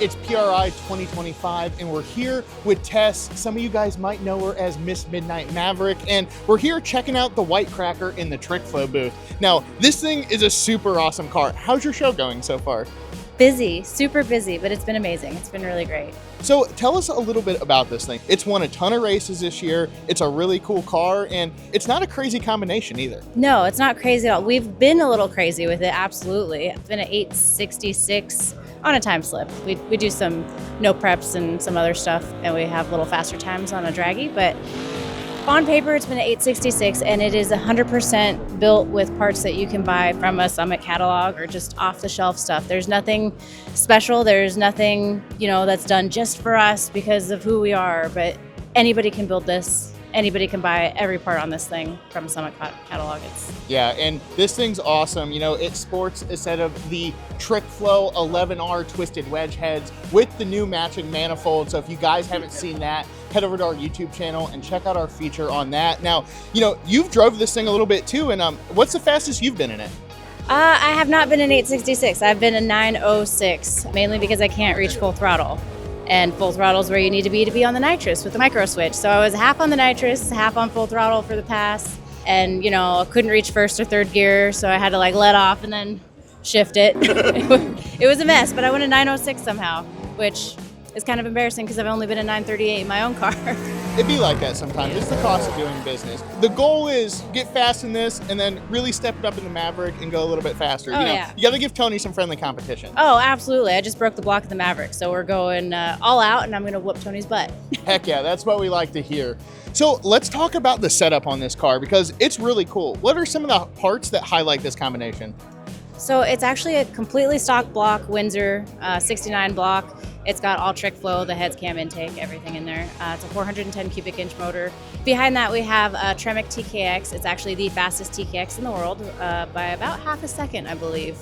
It's PRI 2025, and we're here with Tess. Some of you guys might know her as Miss Midnight Maverick, and we're here checking out the White Cracker in the Trick Flow booth. Now, this thing is a super awesome car. How's your show going so far? Busy, super busy, but it's been amazing. It's been really great. So tell us a little bit about this thing. It's won a ton of races this year. It's a really cool car, and it's not a crazy combination either. No, it's not crazy at all. We've been a little crazy with it, absolutely. It's been an 866 on a time slip. We do some no preps and some other stuff, and we have little faster times on a draggy, but on paper, it's been an 866, and it is 100% built with parts that you can buy from a Summit catalog or just off-the-shelf stuff. There's nothing special. There's nothing, that's done just for us because of who we are, but anybody can build this. Anybody can buy every part on this thing from a Summit catalog. Yeah, and this thing's awesome. It sports a set of the Trick Flow 11R twisted wedge heads with the new matching manifold. So if you guys haven't seen that, head over to our YouTube channel and check out our feature on that. Now, you've drove this thing a little bit too, and what's the fastest you've been in it? I have not been an 866. I've been a 906, mainly because I can't reach full throttle. And full throttle is where you need to be on the nitrous with the micro switch. So I was half on the nitrous, half on full throttle for the pass. And, I couldn't reach first or third gear, so I had to let off and then shift it. It was a mess, but I went a 906 somehow, which is kind of embarrassing because I've only been a 938 in my own car. It'd be like that sometimes. It's the cost of doing business. The goal is get fast in this and then really step it up in the Maverick and go a little bit faster. Yeah. You got to give Tony some friendly competition. Oh, absolutely. I just broke the block of the Maverick, so we're going all out, and I'm going to whoop Tony's butt. Heck yeah, that's what we like to hear. So let's talk about the setup on this car because it's really cool. What are some of the parts that highlight this combination? So it's actually a completely stock block Windsor 69 block. It's got all Trick Flow, the heads, cam intake, everything in there. It's a 410 cubic inch motor. Behind that we have a Tremec TKX. It's actually the fastest TKX in the world by about half a second, I believe.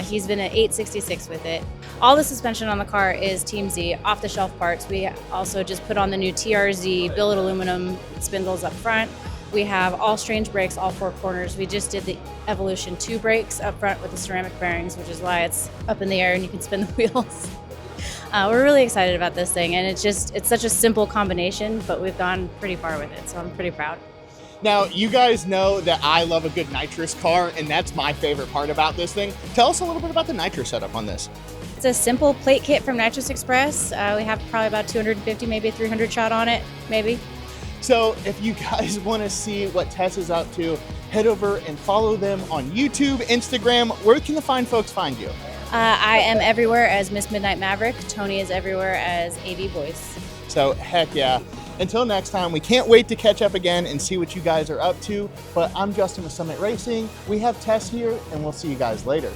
He's been at 866 with it. All the suspension on the car is Team Z, off-the-shelf parts. We also just put on the new TRZ billet aluminum spindles up front. We have all strange brakes, all four corners. We just did the Evolution 2 brakes up front with the ceramic bearings, which is why it's up in the air and you can spin the wheels. We're really excited about this thing, and it's such a simple combination, but we've gone pretty far with it, so I'm pretty proud. Now, you guys know that I love a good nitrous car, and that's my favorite part about this thing. Tell us a little bit about the nitrous setup on this. It's a simple plate kit from Nitrous Express. We have probably about 250, maybe a 300 shot on it, maybe. So if you guys want to see what Tess is up to, head over and follow them on YouTube, Instagram. Where can the fine folks find you? I am everywhere as Miss Midnight Maverick. Tony is everywhere as AV Voice. So heck yeah. Until next time, we can't wait to catch up again and see what you guys are up to. But I'm Justin with Summit Racing. We have Tess here, and we'll see you guys later.